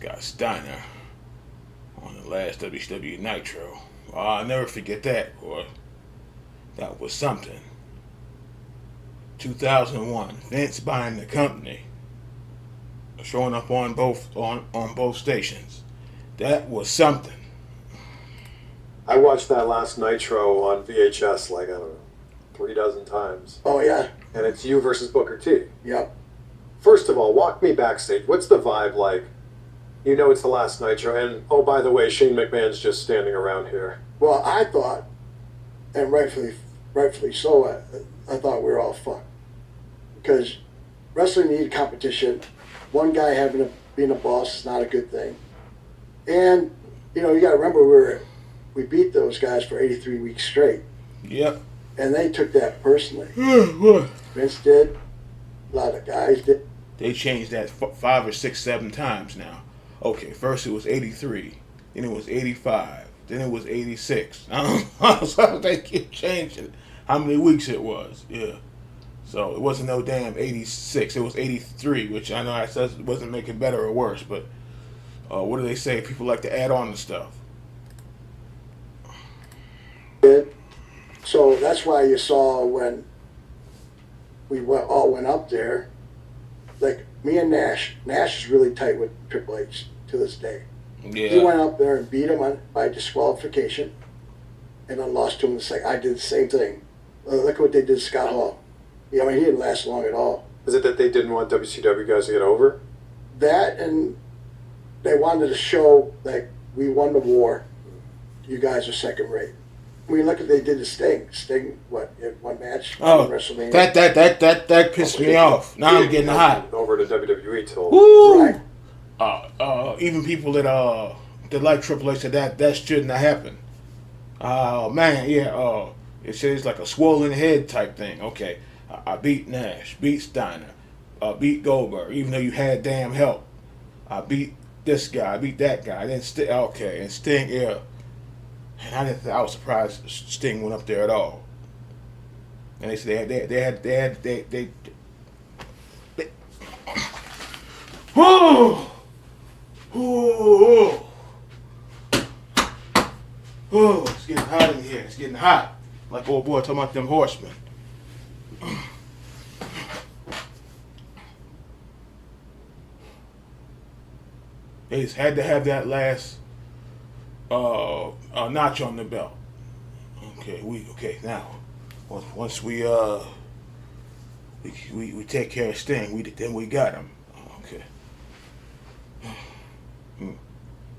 Scott Steiner on the last WCW Nitro. I'll never forget that, boy. That was something. 2001, Vince buying the company, showing up on both stations. That was something. I watched that last Nitro on VHS like, I don't know, 3 times. Oh, yeah. And it's you versus Booker T. Yep. First of all, walk me backstage. What's the vibe like? You know it's the last Nitro, and oh, by the way, Shane McMahon's just standing around here. Well, I thought, and rightfully so, I thought we were all fucked. Because wrestling needed competition. One guy being a boss is not a good thing. And, you got to remember we beat those guys for 83 weeks straight. Yep. And they took that personally. Vince did. A lot of guys did. They changed that 5 or 6, 7 times now. Okay, first it was 83, then it was 85, then it was 86. So they keep changing how many weeks it was. Yeah. So it wasn't no damn 86. It was 83, which I know I said wasn't making better or worse. But what do they say? People like to add on to stuff. So that's why you saw when we all went up there, like me and Nash is really tight with Triple H to this day. Yeah. He went up there and beat him by disqualification and then lost to him. I did the same thing. Look at what they did to Scott Hall. Yeah, I mean, he didn't last long at all. Is it that they didn't want WCW guys to get over? That, and they wanted to show, like, we won the war. You guys are second rate. I mean, look what they did to Sting. Sting, what, in one match? Oh, WrestleMania? that pissed me off. Now I'm getting hot. Over to WWE till. Woo! Right. Even people that like Triple H said that shouldn't have happened. Oh man, yeah. It says like a swollen head type thing. Okay. I beat Nash, beat Steiner, beat Goldberg, even though you had damn help. I beat this guy, I beat that guy. Then and Sting, yeah. And I was surprised Sting went up there at all. And they said they oh, it's getting hot in here. It's getting hot. Like old boy talking about them horsemen. They just had to have that last notch on the belt. Okay now once we take care of Sting, then we got him. Okay.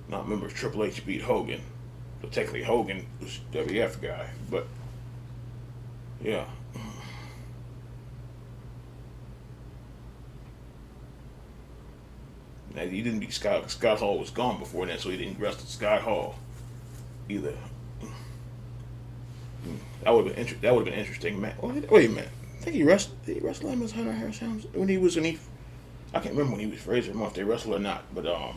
Now remember Triple H beat Hogan. So technically Hogan was WF guy, but yeah. Now, he didn't beat Scott. Scott Hall was gone before then, so he didn't wrestle Scott Hall either. That would have been interesting, man. Wait a minute. I think he wrestled. Did he wrestle him as Hunter Harris Helms when he was in? I can't remember when he was Razor Ramon, if they wrestled or not. But I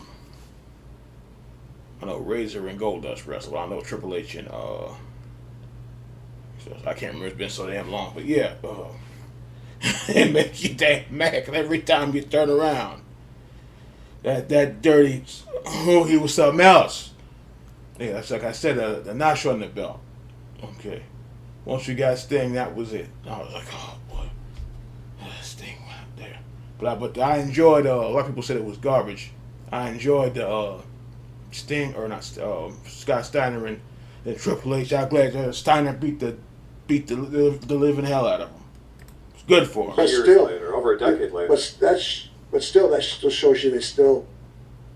know Razor and Goldust wrestled. I know Triple H and so I can't remember. It's been so damn long. But yeah, it makes you damn mad 'cause every time you turn around. That dirty, he was something else. Yeah, that's like I said, the notch on the belt. Okay. Once we got Sting, that was it. I was like, oh boy, Sting went up there. But I enjoyed, a lot of people said it was garbage. I enjoyed the Sting, or not, Scott Steiner and Triple H. I'm glad Steiner beat the living hell out of him. It's good for him. But Years still, later, over a decade later. But still, that still shows you they still,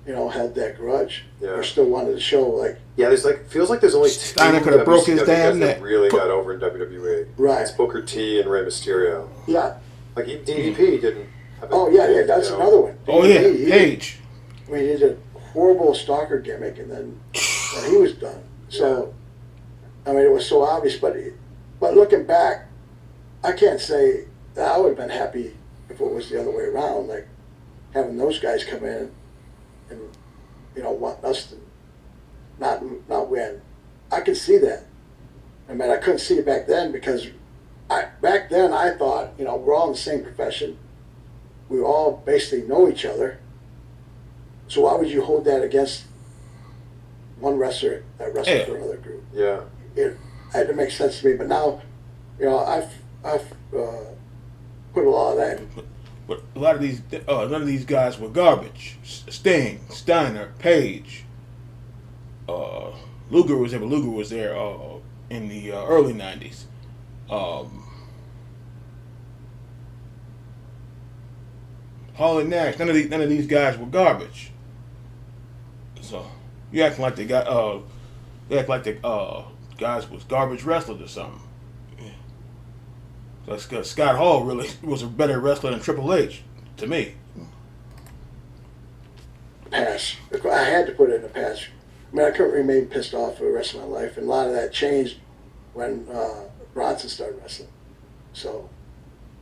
had that grudge. Yeah. Or still wanted to show, like... Yeah, feels like there's only Steiner two could have broke his WCW damn guys neck. that really got over in WWE. Right. It's Booker T and Rey Mysterio. Yeah. Like, DDP didn't have Oh, yeah, that's another one. Oh, yeah, Page. I mean, he did a horrible stalker gimmick, and then he was done. So, I mean, it was so obvious. But looking back, I can't say that I would have been happy if it was the other way around, like having those guys come in and, want us to not win. I could see that. I mean, I couldn't see it back then because back then I thought, we're all in the same profession. We all basically know each other. So why would you hold that against one wrestler that wrestled Yeah. for another group? Yeah. It had to make sense to me. But now, I've put a lot of that. But a lot of these, none of these guys were garbage. Sting, Steiner, Page, Luger was there. But Luger was there in the early '90s. Hall and Nash. None of these guys were garbage. So you acting like they act like the guys was garbage wrestlers or something. So Scott Hall really was a better wrestler than Triple H, to me. Pass. I had to put it in the pass. I mean, I couldn't remain pissed off for the rest of my life, and a lot of that changed when Bronson started wrestling. So,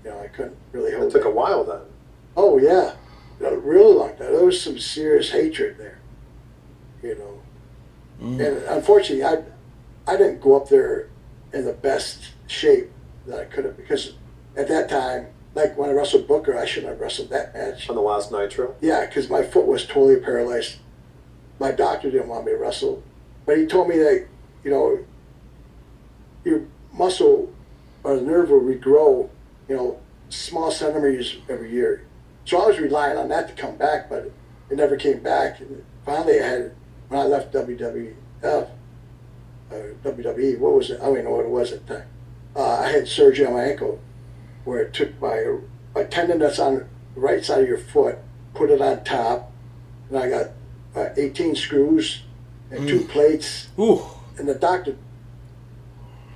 I couldn't really hold It took that. a while then. Oh yeah, really long time. There was some serious hatred there, And unfortunately, I didn't go up there in the best shape that I could have, because at that time, like when I wrestled Booker, I shouldn't have wrestled that match. On the last Nitro. Yeah, because my foot was totally paralyzed. My doctor didn't want me to wrestle, but he told me that, your muscle or the nerve will regrow, small centimeters every year. So I was relying on that to come back, but it never came back. And finally, when I left WWE, what was it? I don't even know what it was at the time. I had surgery on my ankle where it took my tendon that's on the right side of your foot, put it on top, and I got 18 screws and 2 plates. Ooh. And the doctor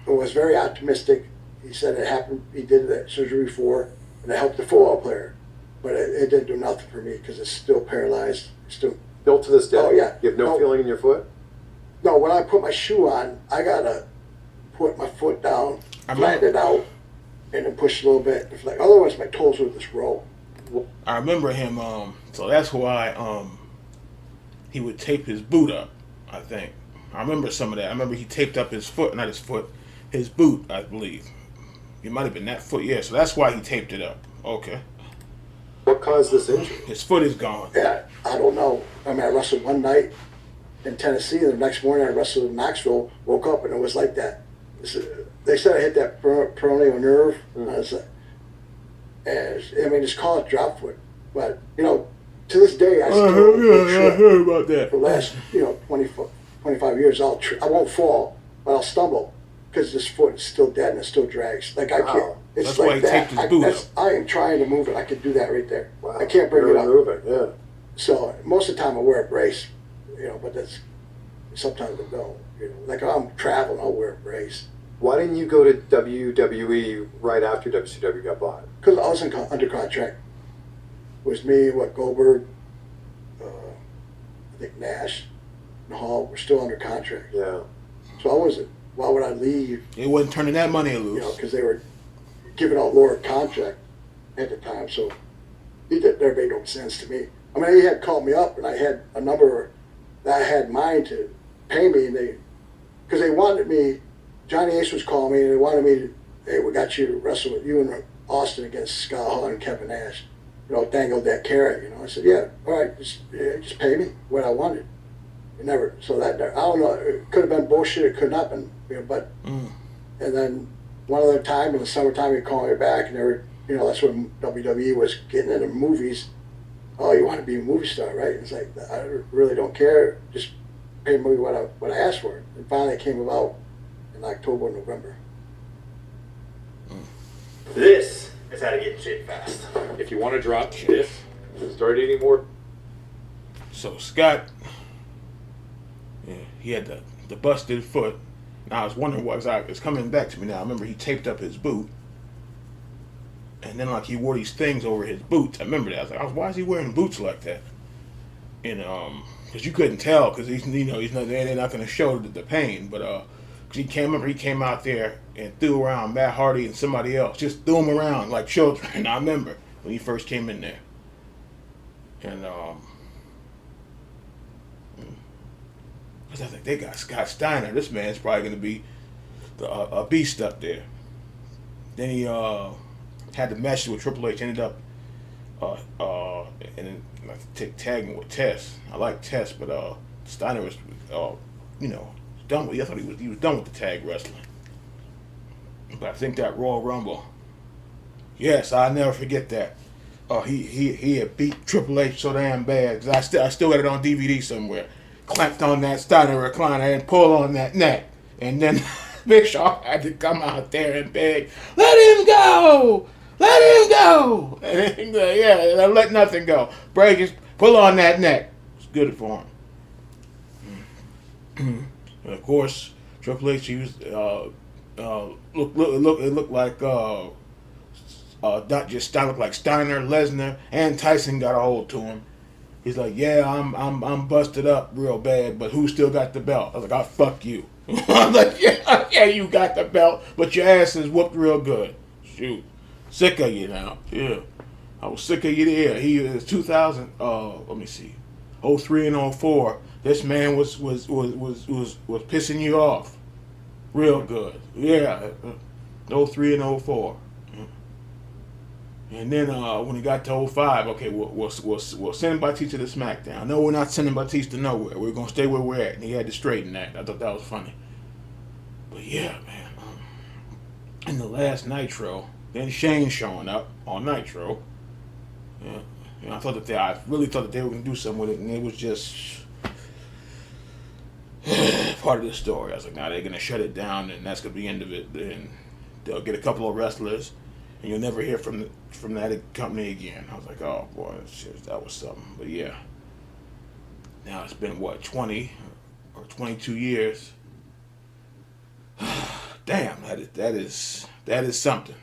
was very optimistic. He said it happened, he did that surgery before, and it helped the football player. But it didn't do nothing for me because it's still paralyzed. Still. Built to this day. Oh, yeah. You have no feeling in your foot? No, when I put my shoe on, I got to put my foot down, flatten it out, and then push a little bit. Otherwise, my toes would just roll. I remember him. So that's why he would tape his boot up. I think I remember some of that. I remember he taped up his foot, not his foot, his boot. I believe it might have been that foot. Yeah, so that's why he taped it up. Okay. What caused this injury? His foot is gone. Yeah, I don't know. I mean, I wrestled one night in Tennessee, and the next morning I wrestled in Knoxville, woke up, and it was like that. They said I hit that peroneal nerve. And I was like, just call it drop foot. But, to this day, I still I heard about that. for the last, 25 years, I won't fall, but I'll stumble because this foot is still dead and it still drags. Like, I can't. Wow. It's That's like why he that. taped his boot up. I am trying to move it. I could do that right there. Wow. I can't bring it up. Moving, yeah. So most of the time I wear a brace, but that's sometimes I don't. Like if I'm traveling, I'll wear a brace. Why didn't you go to WWE right after WCW got bought? Because I was under contract. It was me, Goldberg, I think Nash, and Hall were still under contract. Yeah. So I wasn't. Why would I leave? It wasn't turning that money loose. Because they were giving out lower contract at the time. So there made no sense to me. I mean, he had called me up, and I had a number that I had in mind to pay me, and because they wanted me. Johnny Ace was calling me, and they wanted me to, hey, we got you to wrestle with you in Austin against Scott Hall and Kevin Nash. Dangled that carrot. I said, yeah, all right, just pay me what I wanted. It never. So that I don't know. It could have been bullshit. It could not have been. But and then one other time in the summertime, he called me back, and they were, that's when WWE was getting into movies. Oh, you want to be a movie star, right? It's like, I really don't care. Just pay me what I asked for. And finally, it came about in October, November. This is how to get in shape fast. If you want to drop this, start eating more. So Scott, he had the busted foot. Now I was wondering it's coming back to me now. I remember he taped up his boot, and then he wore these things over his boots. I remember that. I was like, why is he wearing boots like that? And because you couldn't tell, because they're not going to show the pain, but because he came out there and threw around Matt Hardy and somebody else, just threw them around like children. And I remember when he first came in there, and because I think they got Scott Steiner. This man's probably going to be a beast up there. Then he had the matches with Triple H. Ended up and then tagging with Tess. I like Tess, but Steiner was, done with. I thought he was done with the tag wrestling. But I think that Royal Rumble, yes, I'll never forget that. He had beat Triple H so damn bad. 'Cause I still got it on DVD somewhere. Clamped on that Steiner recliner and pulled on that neck, and then Big Shaw had to come out there and beg, "Let him go! Let him go!" And he go, yeah, let nothing go. Break his, pull on that neck. It's good for him. And of course, Triple H, he was it looked like not just Steiner, looked like Steiner, Lesnar, and Tyson got a hold to him. He's like, "Yeah, I'm busted up real bad, but who still got the belt?" I was like, "Oh, fuck you." I'm like, yeah, you got the belt, but your ass is whooped real good. Shoot, sick of you now. Yeah, I was sick of you there. He is 2000. Let me see, 03 and 04. This man was pissing you off, real good. Yeah, 03 and 04. And then when he got to 05, okay, we'll send Batista to SmackDown. No, we're not sending Batista nowhere. We're going to stay where we're at. And he had to straighten that. I thought that was funny. But yeah, man. In the last Nitro, then Shane showing up on Nitro. Yeah, I really thought that they were going to do something with it, and it was just part of the story. I was like, nah, they're going to shut it down, and that's going to be the end of it. And they'll get a couple of wrestlers, and you'll never hear from that company again. I was like, oh boy, shit, that was something. But yeah, now it's been what, 20 or 22 years. Damn, that is something.